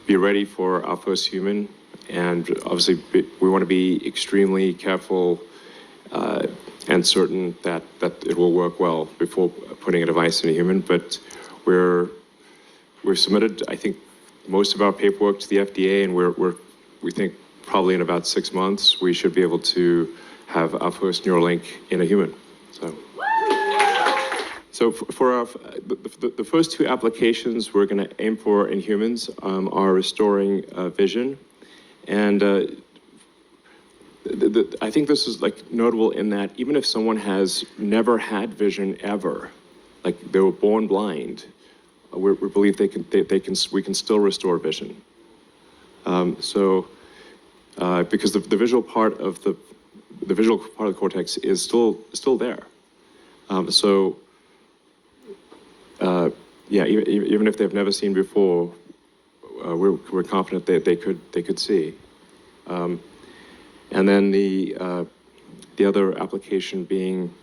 be ready for our first human, and obviously we want to be extremely careful and certain that it will work well before putting a device in a human. But we've submitted, I think, most of our paperwork to the FDA, and we think probably in about 6 months we should be able to have our first Neuralink in a human. So for the first two applications we're going to aim for in humans are restoring vision, and I think this is like notable in that even if someone has never had vision ever, like they were born blind, we believe we can still restore vision. Because the visual part of the cortex is still there. Yeah, even if they've never seen before, we're confident that they could see. And then the other application being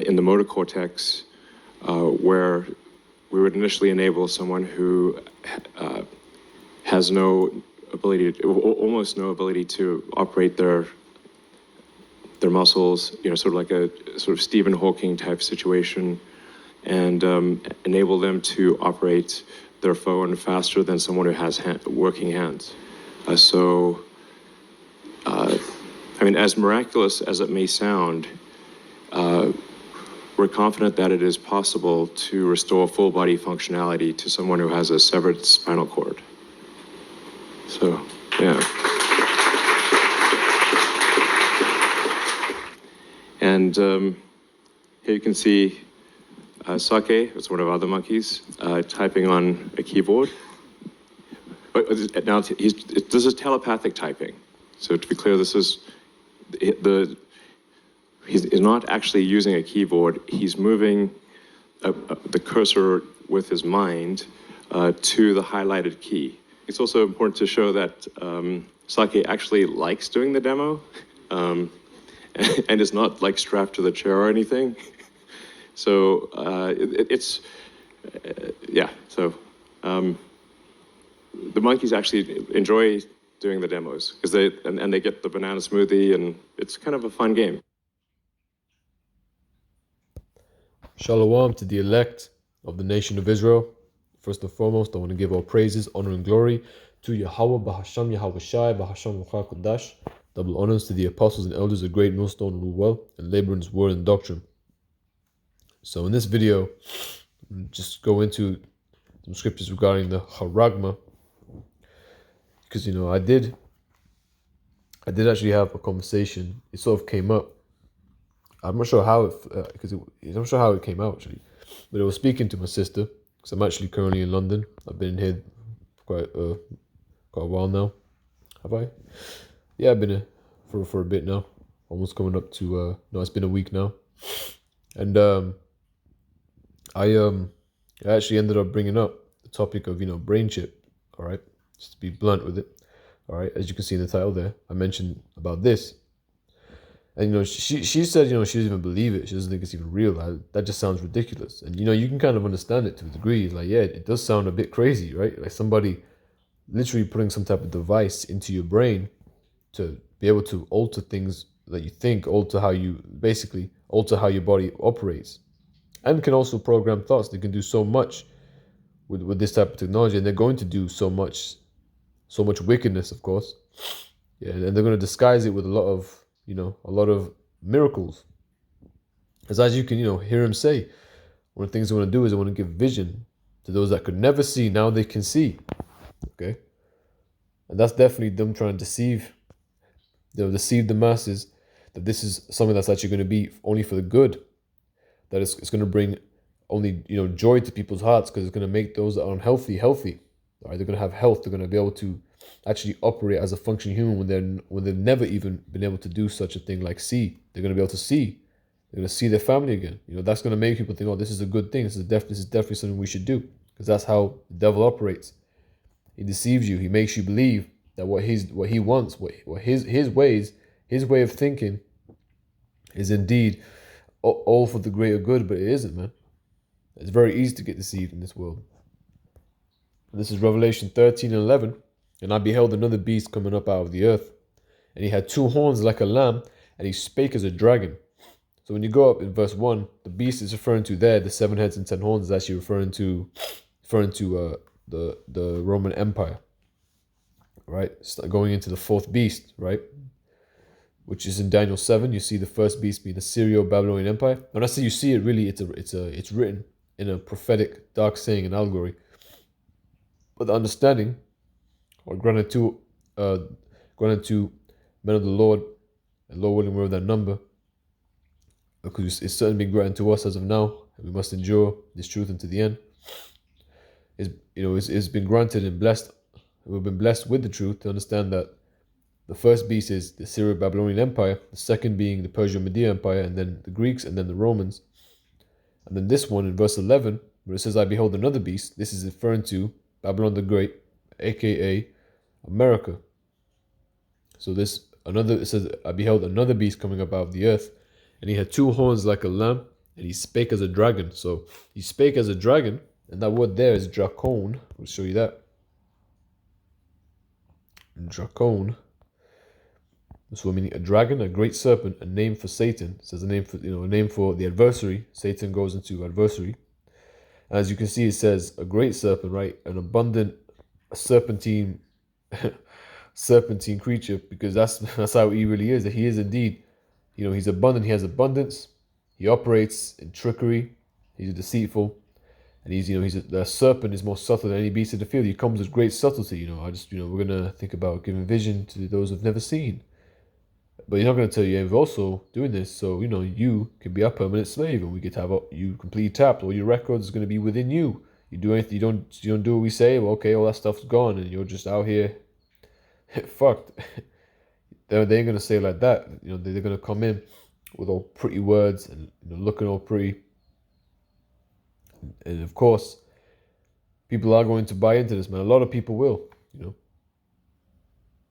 in the motor cortex, where we would initially enable someone who has almost no ability to operate their muscles, sort of like a sort of Stephen Hawking type situation, and enable them to operate their phone faster than someone who has working hands. I mean, as miraculous as it may sound, we're confident that it is possible to restore full body functionality to someone who has a severed spinal cord. So, yeah. And here you can see Sake, it's one of our other monkeys, typing on a keyboard. Now, this is telepathic typing. So to be clear, he's not actually using a keyboard. He's moving the cursor with his mind to the highlighted key. It's also important to show that Sake actually likes doing the demo and is not like strapped to the chair or anything. So the monkeys actually enjoy doing the demos because they get the banana smoothie, and it's kind of a fun game. Shalom to the elect of the nation of Israel. First and foremost, I want to give all praises, honor, and glory to Yahweh, Bahasham, Yahweh Shai, Bahasham, Kodash. Double honors to the apostles and elders of great millstone who rule well and labor in his word and doctrine. So in this video, just go into some scriptures regarding the Charagma, because I did actually have a conversation. It sort of came up. I'm not sure how I'm not sure how it came out actually, but I was speaking to my sister because I'm actually currently in London. I've been here quite a while now. Have I? Yeah, I've been here for a bit now. Almost coming up to no, it's been a week now, and I actually ended up bringing up the topic of brain chip. All right, just to be blunt with it. All right, as you can see in the title there, I mentioned about this. And she said she doesn't even believe it. She doesn't think it's even real. That just sounds ridiculous. And you can kind of understand it to a degree. It's like, yeah, it does sound a bit crazy, right? Like somebody literally putting some type of device into your brain to be able to alter things that you think, alter how your body operates, and can also program thoughts. They can do so much with this type of technology, and they're going to do so much wickedness, of course. Yeah, and they're going to disguise it with a lot of miracles. As you can, hear him say, one of the things they want to do is they want to give vision to those that could never see. Now they can see. Okay, and that's definitely them trying to deceive the masses that this is something that's actually going to be only for the good. That it's going to bring only joy to people's hearts, because it's going to make those that are unhealthy healthy. All right, they're going to have health. They're going to be able to actually operate as a functioning human when they've never even been able to do such a thing like see. They're going to be able to see. They're going to see their family again. That's going to make people think, oh, this is a good thing. This is definitely something we should do, because that's how the devil operates. He deceives you. He makes you believe that what he wants, what his way of thinking is indeed all for the greater good, but it isn't, man. It's very easy to get deceived in this world. This is Revelation 13 and 11. And I beheld another beast coming up out of the earth, and he had two horns like a lamb, and he spake as a dragon. So when you go up in verse 1, the beast is referring to there, the 7 heads and 10 horns is actually referring to the Roman Empire, right? Going into the fourth beast, right? Which is in Daniel 7. You see the first beast being the Syrio-Babylonian Empire. When I say you see it, really, it's written in a prophetic, dark saying, and allegory. But the understanding, or granted to men of the Lord, and Lord willing, we're of that number, because it's certainly been granted to us as of now, and we must endure this truth unto the end. It's been granted and blessed. We've been blessed with the truth to understand that the first beast is the Syro-Babylonian Empire, the second being the Persia-Media Empire, and then the Greeks, and then the Romans. And then this one in verse 11, where it says, I behold another beast, this is referring to Babylon the Great, aka America. So it says, I beheld another beast coming up out of the earth, and he had two horns like a lamb, and he spake as a dragon. So he spake as a dragon, and that word there is drakon. We'll show you that. Drakon. So meaning a dragon, a great serpent, a name for Satan. It says a name for the adversary. Satan goes into adversary. As you can see, it says a great serpent, right? An abundant, serpentine creature, because that's how he really is. That he is indeed, he's abundant. He has abundance. He operates in trickery. He's deceitful, and the serpent is more subtle than any beast of the field. He comes with great subtlety. We're gonna think about giving vision to those who've never seen. But he's not going to tell you, we're also doing this so, you can be a permanent slave, and we get to have you completely tapped. All your records is going to be within you. You do anything, you don't do what we say, well, okay, all that stuff's gone, and you're just out here fucked. They ain't going to say it like that. They're going to come in with all pretty words and looking all pretty. And of course, people are going to buy into this, man. A lot of people will,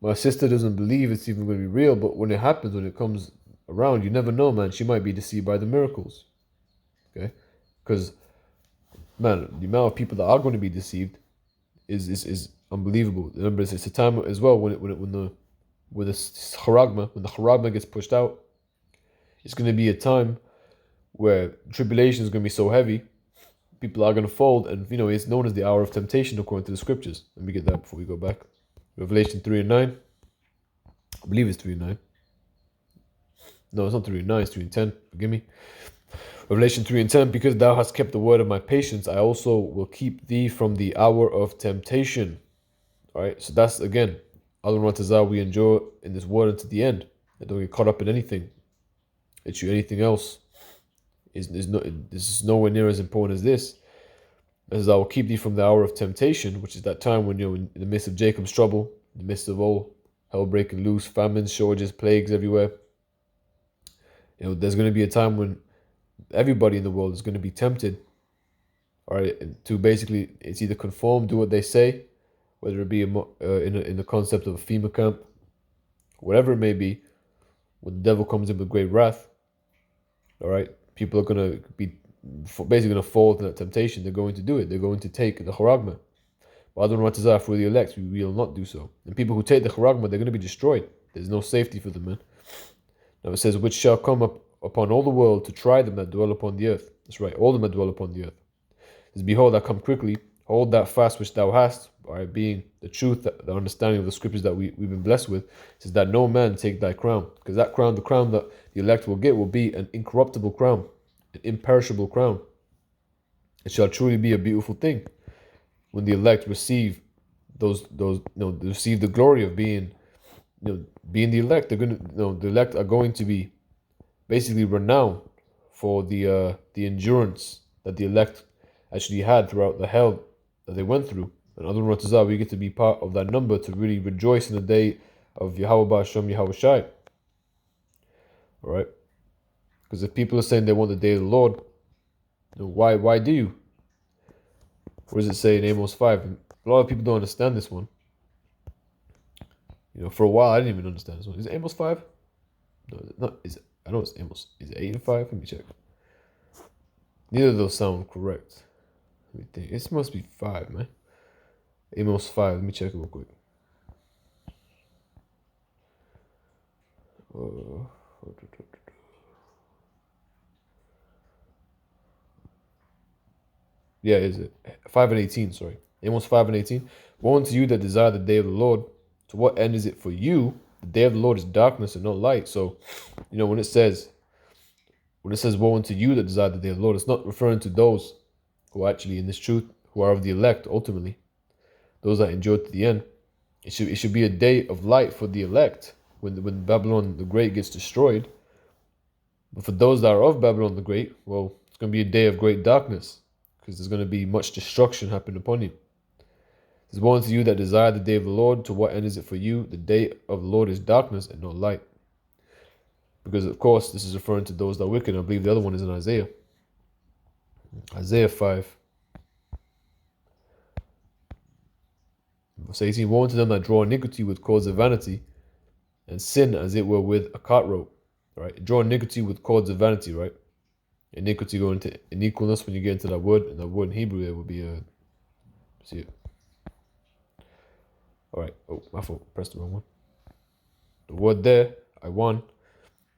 My sister doesn't believe it's even going to be real, but when it happens, when it comes around, you never know, man. She might be deceived by the miracles, okay? Because, man, the amount of people that are going to be deceived is unbelievable. Remember, it's a time as well when the charagma gets pushed out. It's going to be a time where tribulation is going to be so heavy, people are going to fold, and it's known as the hour of temptation according to the scriptures. Let me get that before we go back. Revelation 3:9. I believe it's 3:9. No, it's not 3:9, it's 3:10. Forgive me. Revelation 3:10. Because thou hast kept the word of my patience, I also will keep thee from the hour of temptation. All right, so that's again, we endure in this word unto the end. And don't get caught up in anything. Anything else this is nowhere near as important as this. As I will keep thee from the hour of temptation, which is that time when you're in the midst of Jacob's trouble, in the midst of all hell breaking loose, famines, shortages, plagues everywhere. There's going to be a time when everybody in the world is going to be tempted, all right, to basically, it's either conform, do what they say, whether it be in the concept of a FEMA camp, whatever it may be. When the devil comes in with great wrath, all right, people are going to be basically going to fall to that temptation. They're going to do it. They're going to take the charagma. But I don't know what to for the elect. We will not do so. And people who take the charagma, they're going to be destroyed. There's no safety for them, man. Now it says, which shall come up upon all the world to try them that dwell upon the earth. That's right, all them that dwell upon the earth. It says, behold, I come quickly. Hold that fast which thou hast, all right, being the truth, the understanding of the scriptures that we've been blessed with. It says that no man take thy crown. Because that crown, the crown that the elect will get, will be an incorruptible crown. An imperishable crown. It shall truly be a beautiful thing when the elect receive receive the glory of being the elect. They're going to, the elect are going to be basically renowned for the endurance that the elect actually had throughout the hell that they went through. And other than we get to be part of that number to really rejoice in the day of Yahweh Ba'Shem Yahweh Shai. All right. Because if people are saying they want the day of the Lord, why do you? What does it say in Amos 5? A lot of people don't understand this one. For a while I didn't even understand this one. Is it Amos 5? No, it's not. I know it's Amos. Is it 8 and 5? Let me check. Neither of those sound correct. Let me think. It must be 5, man. Amos 5. Let me check it real quick. Yeah, is it 5:18? Sorry, Amos 5:18. Woe unto you that desire the day of the Lord. To what end is it for you? The day of the Lord is darkness and not light. So, when it says woe unto you that desire the day of the Lord, it's not referring to those who are actually in this truth, who are of the elect ultimately, those that endure to the end. It should be a day of light for the elect when Babylon the Great gets destroyed. But for those that are of Babylon the Great, well, it's going to be a day of great darkness because there's going to be much destruction happen upon you. It says, woe unto you that desire the day of the Lord. To what end is it for you? The day of the Lord is darkness and not light. Because, of course, this is referring to those that are wicked. I believe the other one is in Isaiah. Isaiah 5. Verse 18, woe unto them that draw iniquity with cords of vanity, and sin as it were with a cart rope. Right? Draw iniquity with cords of vanity, right? Iniquity going into unequalness when you get into that word, and that word in Hebrew there would be see it. Alright, oh, my fault, pressed the wrong one. The word there, I won,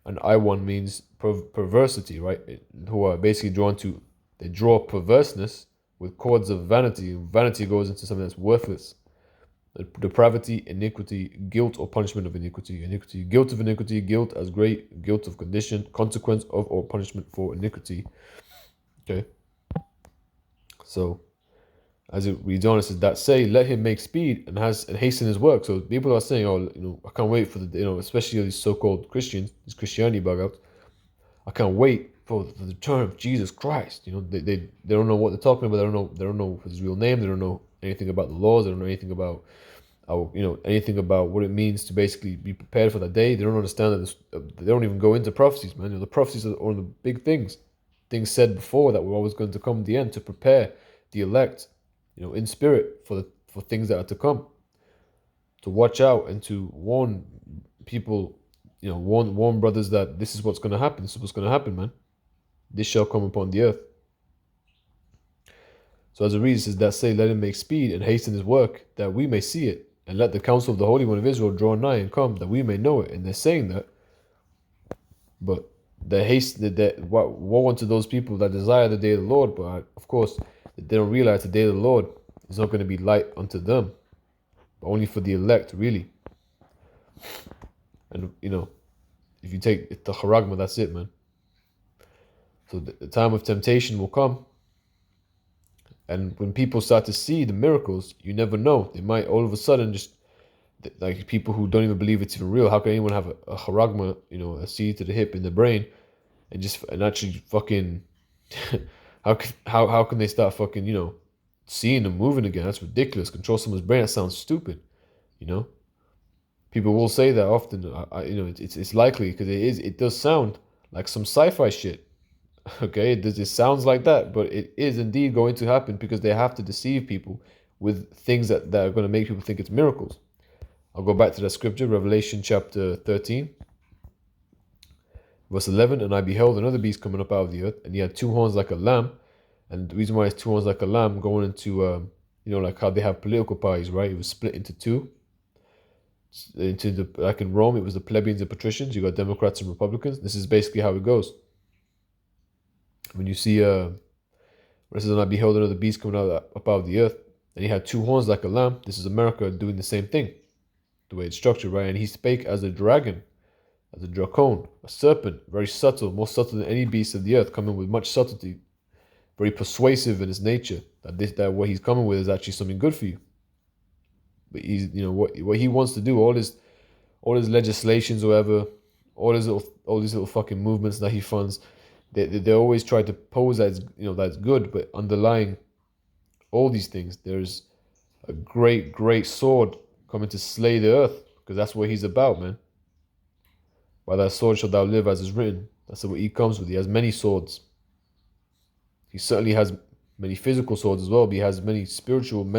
and I won means perversity, right? Who are basically they draw perverseness with cords of vanity. Vanity goes into something that's worthless. Depravity, iniquity, guilt or punishment of iniquity. Iniquity, guilt of iniquity, guilt as great, guilt of condition, consequence of or punishment for iniquity. Okay. So, as it reads on, it says that say, let him make speed and hasten his work. So people are saying, oh, I can't wait for especially these so-called Christians, these Christianity bug outs. I can't wait for the return of Jesus Christ. They don't know what they're talking about. They don't know his real name. They don't know anything about the laws. They don't know anything about anything about what it means to basically be prepared for that day. They don't understand that they don't even go into prophecies, man. The prophecies are one of the big things said before that were always going to come at the end to prepare the elect, in spirit for things that are to come, to watch out and to warn people, warn brothers that this is what's going to happen. This is what's going to happen, man. This shall come upon the earth. So as a reason, it says that say, let him make speed and hasten his work, that we may see it, and let the counsel of the Holy One of Israel draw nigh and come, that we may know it. And they're saying that, but woe unto those people that desire the day of the Lord, but of course, they don't realize the day of the Lord is not going to be light unto them, but only for the elect, really. And, if you take the charagma, that's it, man. So the time of temptation will come. And when people start to see the miracles, you never know. They might all of a sudden just, like people who don't even believe it's even real. How can anyone have a charagma, a seed to the hip in the brain, and actually fucking, how can they start fucking, seeing and moving again? That's ridiculous. Control someone's brain. That sounds stupid, People will say that often. It's likely because it does sound like some sci-fi shit. Okay, it sounds like that, but it is indeed going to happen because they have to deceive people with things that are going to make people think it's miracles. I'll go back to that scripture, Revelation chapter 13, verse 11. And I beheld another beast coming up out of the earth, and he had two horns like a lamb. And the reason why it's two horns like a lamb, going into, like how they have political parties, right? It was split into two. Like in Rome, it was the plebeians and patricians. You got Democrats and Republicans. This is basically how it goes. When you see, it says, and I beheld another beast coming out up out of the earth, and he had two horns like a lamb. This is America doing the same thing, the way it's structured, right? And he spake as a dragon, as a dracon, a serpent, very subtle, more subtle than any beast of the earth, coming with much subtlety, very persuasive in his nature. That what he's coming with is actually something good for you. But he's, what he wants to do, all his legislations, or whatever, all these little fucking movements that he funds. They always try to pose that that's good, but underlying all these things, there's a great sword coming to slay the earth, because that's what he's about, man. By that sword shalt thou live, as is written. That's what he comes with. He has many swords. He certainly has many physical swords as well, but he has many spiritual,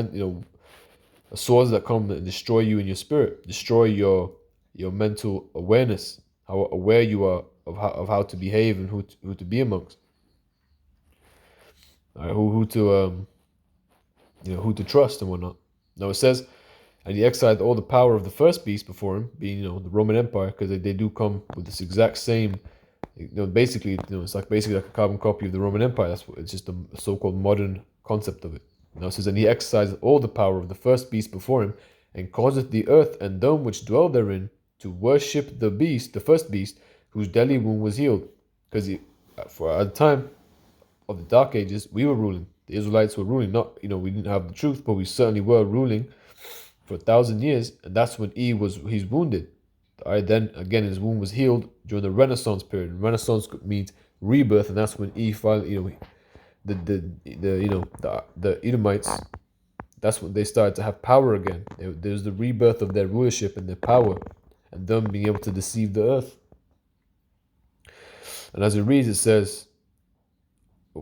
swords that come and destroy you in your spirit, destroy your mental awareness, how aware you are of how to behave and who to be amongst. All right, who to trust and whatnot. Now it says, and he exiled all the power of the first beast before him, being the Roman Empire, because they do come with this exact same. Basically, it's basically like a carbon copy of the Roman Empire. It's just a so-called modern concept of it. Now it says, and he exercised all the power of the first beast before him, and causeth the earth and them which dwell therein to worship the beast, the first beast, whose deadly wound was healed. Because for at the time of the Dark Ages, we were ruling. The Israelites were ruling. Not, we didn't have the truth, but we certainly were ruling for 1,000 years, and that's when he's wounded. All right, then again, his wound was healed during the Renaissance period. And Renaissance means rebirth, and that's when finally, the Edomites, that's when they started to have power again. There's the rebirth of their rulership and their power, and them being able to deceive the earth. And as it reads, it says,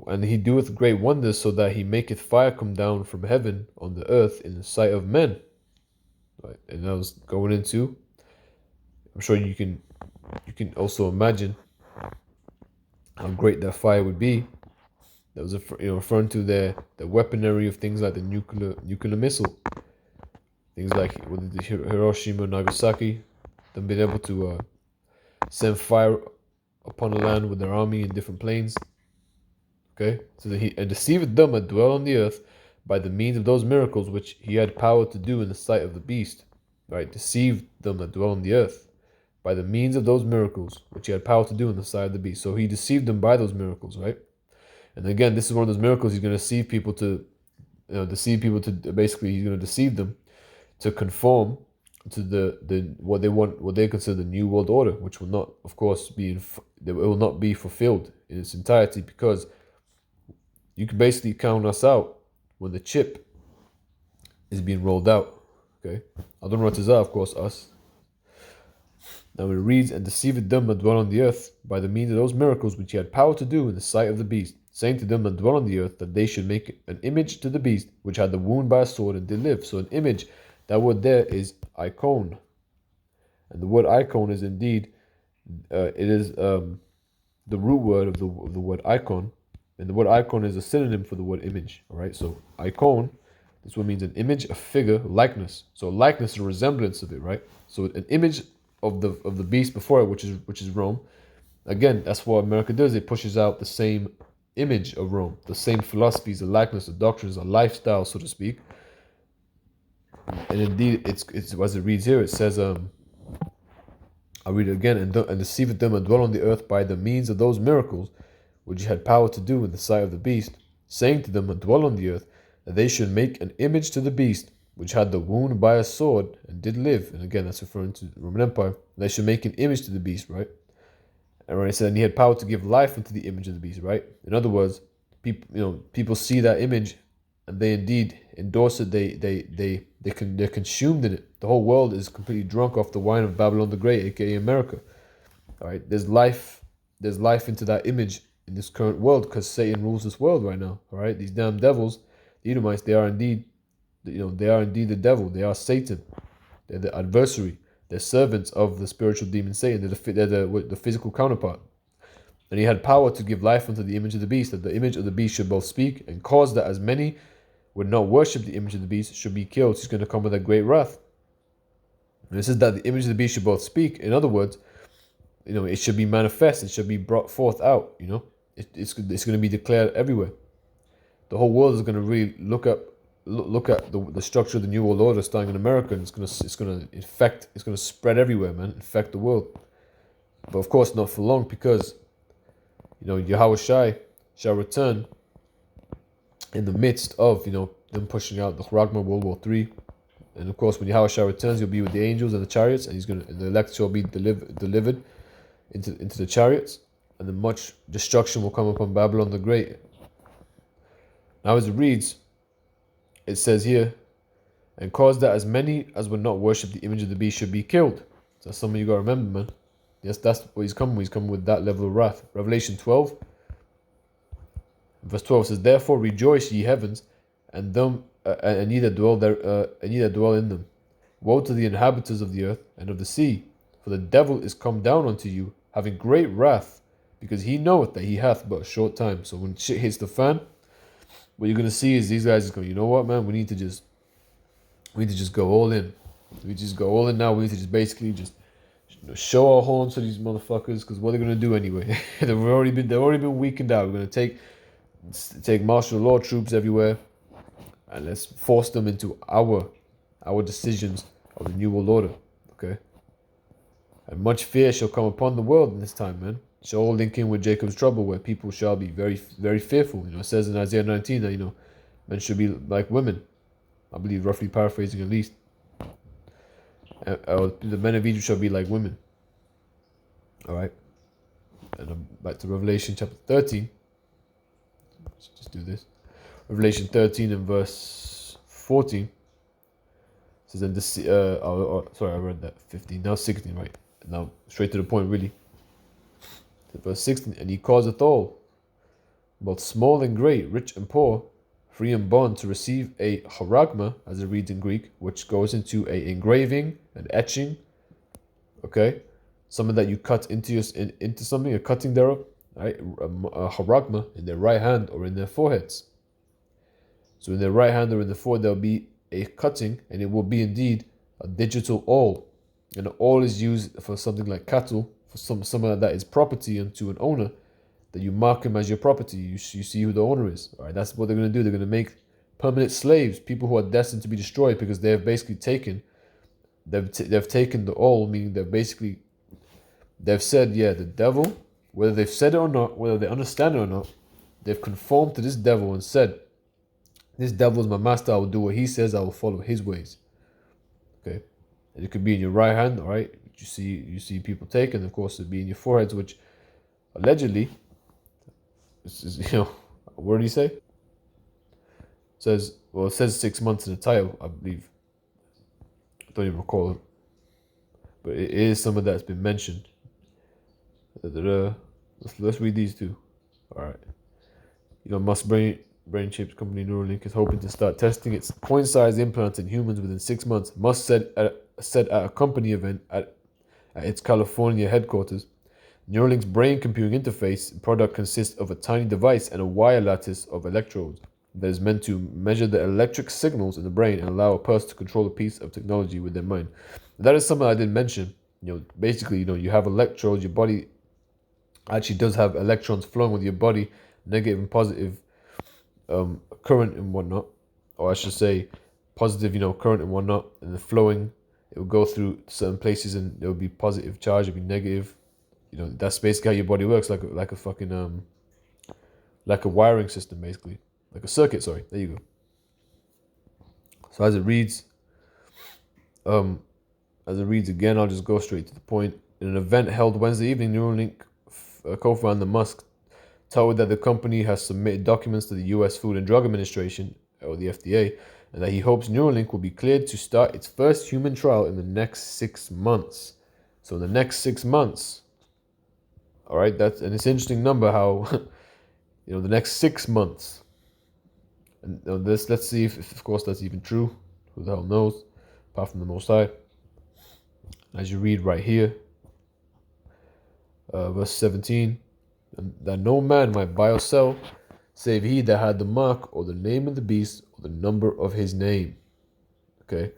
and he doeth great wonders, so that he maketh fire come down from heaven on the earth in the sight of men. Right, and I was going into, I'm sure you can also imagine how great that fire would be. That was referring to the weaponry of things like the nuclear missile, things like with the Hiroshima and Nagasaki, them being able to send fire upon the land with their army in different planes. Okay, so that he and deceived them that dwell on the earth by the means of those miracles which he had power to do in the sight of the beast. Right, deceived them that dwell on the earth by the means of those miracles which he had power to do in the sight of the beast. So he deceived them by those miracles, right? And again, this is one of those miracles. He's going to deceive people to, basically, he's going to deceive them to conform to the what they want, what they consider the new world order, which will not, of course, it will not be fulfilled in its entirety, because you can basically count us out when the chip is being rolled out. Okay, Adon Ratazah, of course, us. Now it reads, and deceived them that dwell on the earth by the means of those miracles which he had power to do in the sight of the beast, saying to them that dwell on the earth that they should make an image to the beast, which had the wound by a sword and did live. So an image, that word there is icon. And the word icon is indeed, it is the root word of the word icon. And the word icon is a synonym for the word image. All right, so icon, this one means an image, a figure, likeness. So likeness is a resemblance of it, right? So an image of the beast before it, which is Rome. Again, that's what America does. It pushes out the same image of Rome, the same philosophies, the likeness, the doctrines, the lifestyle, so to speak. And indeed, it's as it reads here. It says, I'll read it again. And deceived them and dwell on the earth by the means of those miracles which he had power to do in the sight of the beast, saying to them and dwell on the earth that they should make an image to the beast, which had the wound by a sword and did live. And again, that's referring to the Roman Empire. They should make an image to the beast, right? And when it said, and he had power to give life into the image of the beast, right? In other words, people see that image and they indeed endorse it. They're consumed in it. The whole world is completely drunk off the wine of Babylon the Great, aka America. All right, there's life into that image in this current world, because Satan rules this world right now. All right, these damn devils, the Edomites, they are indeed the devil. They are Satan. They're the adversary. They're servants of the spiritual demon Satan. They're the physical counterpart. And he had power to give life unto the image of the beast, that the image of the beast should both speak, and cause that as many would not worship the image of the beast should be killed. He's going to come with a great wrath. And it says that the image of the beast should both speak. In other words, it should be manifest. It should be brought forth out. It's going to be declared everywhere. The whole world is going to really look at the structure of the New World Order starting in America, and it's going to spread everywhere, man, infect the world. But of course, not for long, because Yahweh Shai shall return in the midst of them pushing out the Choragma, World War III. And of course, when Yahweh Shai returns, he'll be with the angels and the chariots, and the elect shall be delivered into the chariots, and then much destruction will come upon Babylon the Great. Now, as it reads, it says here, and cause that as many as would not worship the image of the beast should be killed. So that's something you gotta remember, man. Yes, that's what he's coming with. He's coming with that level of wrath. Revelation 12, verse 12 says, therefore rejoice, ye heavens, and them and ye that dwell there, and ye that dwell in them. Woe to the inhabitants of the earth and of the sea, for the devil is come down unto you, having great wrath, because he knoweth that he hath but a short time. So when shit hits the fan, what you're gonna see is these guys is going, you know what, man? We need to just go all in. We just go all in now. We need to just basically show our horns to these motherfuckers, because what they're gonna do anyway? they've already been weakened out. We're gonna take take martial law troops everywhere, and let's force them into our decisions of the new world order. Okay. And much fear shall come upon the world in this time, man. Shall all link in with Jacob's trouble, where people shall be very, very fearful. It says in Isaiah 19 that men should be like women. I believe, roughly paraphrasing at least. The men of Egypt shall be like women. All right. And back to Revelation chapter 13. Let's just do this. Revelation 13 and verse 14. It says, and this, sorry, I read that 15. Now 16, right? Now straight to the point, really. Verse 16, and he causeth all, both small and great, rich and poor, free and bond, to receive a charagma, as it reads in Greek, which goes into a engraving, an etching, okay? Something that you cut into something, a cutting thereof, right? A charagma in their right hand or in their foreheads. So in their right hand or in the forehead, there'll be a cutting, and it will be indeed a digital awl. And an awl is used for something like cattle, for someone that is property unto an owner, that you mark him as your property. You see who the owner is. All right, that's what they're going to do. They're going to make permanent slaves, people who are destined to be destroyed, because they have basically taken, they've taken the awl, meaning they've said, yeah, the devil, whether they've said it or not, whether they understand it or not, they've conformed to this devil and said, this devil is my master. I will do what he says. I will follow his ways. Okay, and it could be in your right hand. All right. You see people take, and of course it'd be in your foreheads, which allegedly, what did he say? It says 6 months in the title, I believe. I don't even recall it, but it is some of that's been mentioned. Let's read these two. All right. Musk brain chips company Neuralink is hoping to start testing its coin-sized implants in humans within 6 months. Musk said at a company event at its California headquarters. Neuralink's brain computing interface product consists of a tiny device and a wire lattice of electrodes that is meant to measure the electric signals in the brain and allow a person to control a piece of technology with their mind. That is something I didn't mention. Basically, you have electrodes. Your body actually does have electrons flowing with your body, negative and positive current and whatnot, or I should say positive, current and whatnot, and the flowing. It will go through certain places, and there will be positive charge, it will be negative. That's basically how your body works, like a fucking like a wiring system, basically, like a circuit. Sorry, there you go. So as it reads again, I'll just go straight to the point. In an event held Wednesday evening, Neuralink co-founder Musk told that the company has submitted documents to the U.S. Food and Drug Administration, or the FDA, and that he hopes Neuralink will be cleared to start its first human trial in the next 6 months. So in the next 6 months, all right, and it's an interesting number how, the next 6 months. And let's see if of course that's even true. Who the hell knows, apart from the Most High. As you read right here, verse 17, that no man might buy or sell, save he that had the mark or the name of the beast or the number of his name. Okay,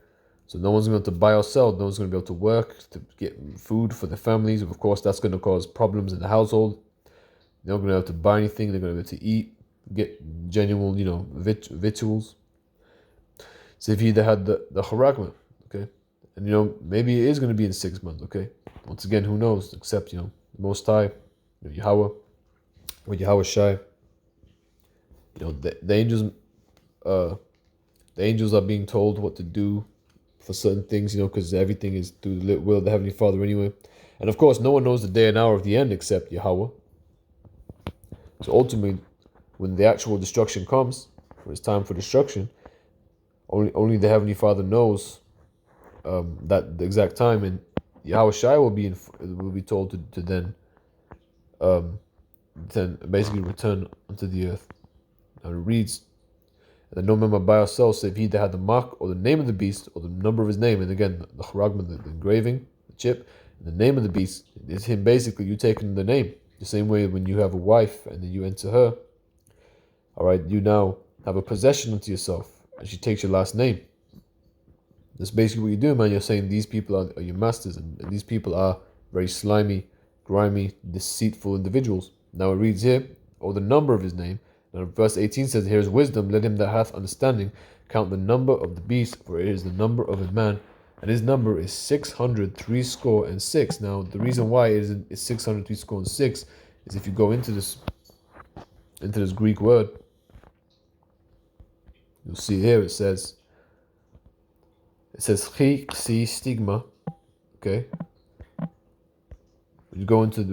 so no one's going to buy or sell. No one's going to be able to work to get food for their families. Of course, that's going to cause problems in the household. They're not going to be able to buy anything. They're going to be able to eat, get genuine, victuals. So if he that had the charagma, okay, and maybe it is going to be in 6 months. Okay, once again, who knows? Except the Most High, Yahweh, or Yahweh Shai. The angels. The angels are being told what to do for certain things, because everything is through the will of the Heavenly Father anyway. And of course, no one knows the day and hour of the end except Yahweh. So ultimately, when the actual destruction comes, when it's time for destruction, only the Heavenly Father knows that the exact time, and Yahweh Shai will be told to then basically return unto the earth. Now it reads, that no man might buy or sell save he that had the mark or the name of the beast or the number of his name. And again, the charagma, the engraving, the chip, and the name of the beast is him. Basically, you taking the name. The same way when you have a wife and then you enter her, all right, you now have a possession unto yourself, and she takes your last name. That's basically what you do, man. You're saying these people are your masters, and these people are very slimy, grimy, deceitful individuals. Now it reads here, or the number of his name, Now verse 18 says, here is wisdom, let him that hath understanding count the number of the beast, for it is the number of a man, and his number is 603 score and six. Now the reason why it is 603 score and six is if you go into this Greek word, you'll see here it says chi, xi, stigma. Okay. When you go into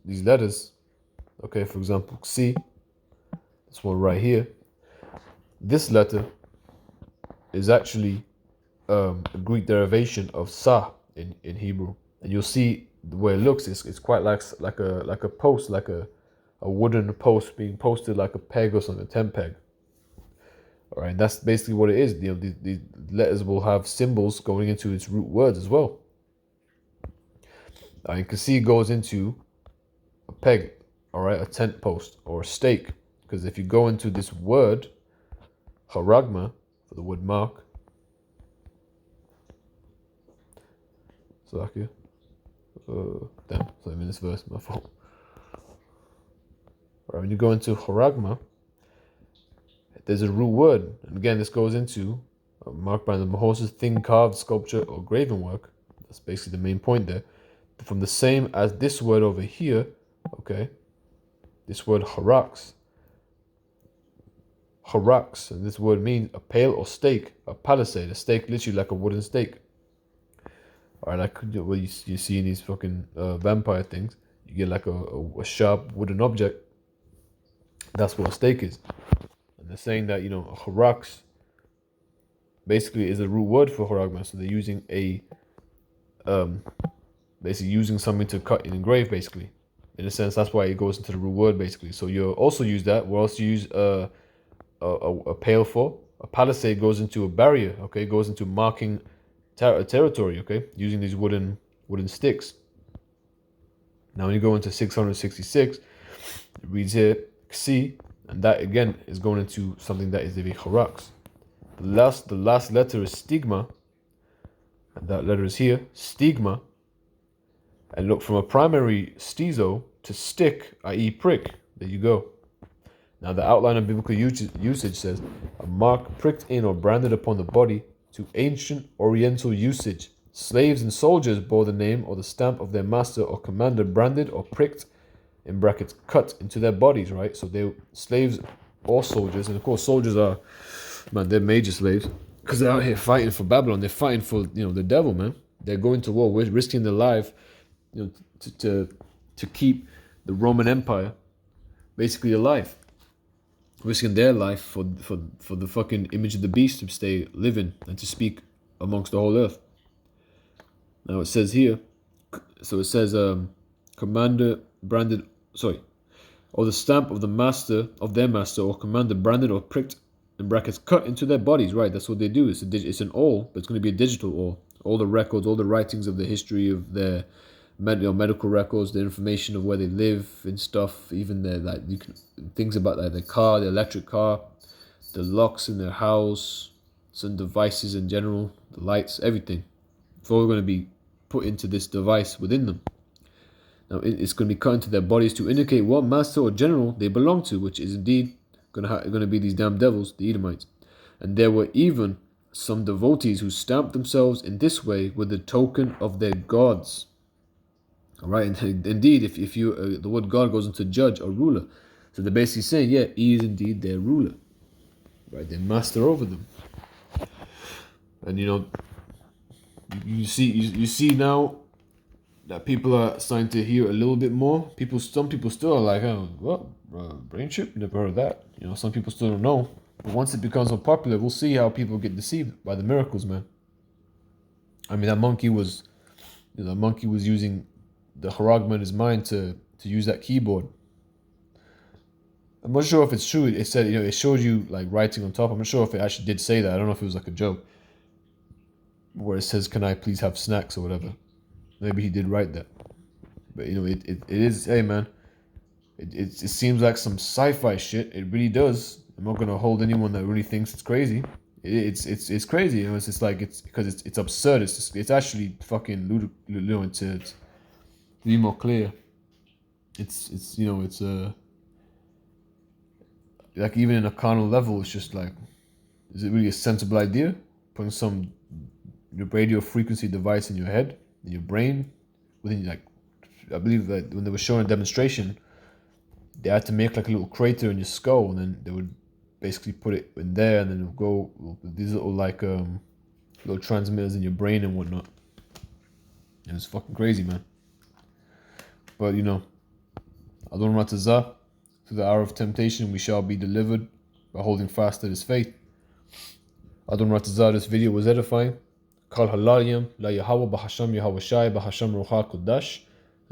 these letters, okay, for example, xi, this one right here, this letter is actually a Greek derivation of sa in Hebrew, and you'll see the way it looks. It's quite like a post, like a wooden post being posted like a peg or something, a tent peg. All right, that's basically what it is. You know, these letters will have symbols going into its root words as well. You can see it goes into a peg, all right, a tent post or a stake. Because if you go into this word, charagma, for the word mark, Salakia, damn, so I'm in this verse, my fault. All right, when you go into charagma, there's a root word, and again, this goes into marked by the Moses, thin carved sculpture or graven work. That's basically the main point there. From the same as this word over here, okay, this word harax, and this word means a pale or stake, a palisade, a stake literally like a wooden stake. All right, like what you see in these fucking vampire things, you get like a sharp wooden object. That's what a stake is. And they're saying that, you know, a harax basically is a root word for haragma, so they're using basically using something to cut and engrave, basically. In a sense, that's why it goes into the root word, basically. So you also use that. We also use a pale for. A palisade goes into a barrier, okay? It goes into marking territory, okay? Using these wooden sticks. Now when you go into 666, it reads here, Xi, and that again is going into something that is a harax. The last letter is stigma, and that letter is here, stigma. And look, from a primary stizo to stick, i.e. prick, there you go. Now the outline of biblical usage says, a mark pricked in or branded upon the body. To ancient oriental usage, slaves and soldiers bore the name or the stamp of their master or commander branded or pricked, in brackets, cut into their bodies, right? So they slaves or soldiers, and of course soldiers are, man, they're major slaves, because they're out here fighting for Babylon. They're fighting for, you know, the devil, man. They're going to war, risking their life, you know, to keep the Roman Empire basically alive, risking their life for the fucking image of the beast to stay living and to speak amongst the whole earth. Now it says here, so it says commander branded, or the stamp of the master, of their master or commander branded or pricked, in brackets, cut into their bodies, right? That's what they do. It's an awl, but it's going to be a digital awl. All the records, all the writings of the history of their medical records, the information of where they live and stuff, even their, like, you can, things about like their car, the electric car, the locks in their house, some devices in general, the lights, everything. It's all going to be put into this device within them. Now it's going to be cut into their bodies to indicate what master or general they belong to, which is indeed going to be these damn devils, the Edomites. And there were even some devotees who stamped themselves in this way with the token of their gods. All right, and indeed, if you the word God goes into judge or ruler, so they're basically saying, yeah, he is indeed their ruler, right? Their master over them. And you know, you see now that people are starting to hear a little bit more. Some people still are like, oh, what, brain chip? Never heard of that. You know, some people still don't know. But once it becomes more popular, we'll see how people get deceived by the miracles, man. I mean, that monkey was using the haragma in his mind to use that keyboard. I'm not sure if it's true. It said, you know, it showed you like writing on top. I'm not sure if it actually did say that. I don't know if it was like a joke, where it says, "Can I please have snacks?" or whatever. Maybe he did write that. But you know, it is. Hey, man, it seems like some sci-fi shit. It really does. I'm not gonna hold anyone that really thinks it's crazy. It's crazy. You know, it's just like it's because it's absurd. It's actually fucking ludicrous. To be more clear, it's like even in a carnal level, it's just like, is it really a sensible idea? Putting some radio frequency device in your head, in your brain, within like, I believe that when they were showing a demonstration, they had to make like a little crater in your skull, and then they would basically put it in there, and then it would go with these little like little transmitters in your brain and whatnot. It was fucking crazy, man. But you know, Adon Ratazah, through the hour of temptation we shall be delivered by holding fast to this faith. Adon Ratazah, this video was edifying. Kal Halayim, La Yahweh, Bahasham Yahweh Shai, Bahasham Ruchal Kodash.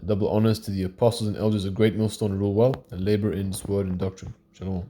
Double honors to the apostles and elders of Great Millstone who rule well and labor in this word and doctrine. Shalom.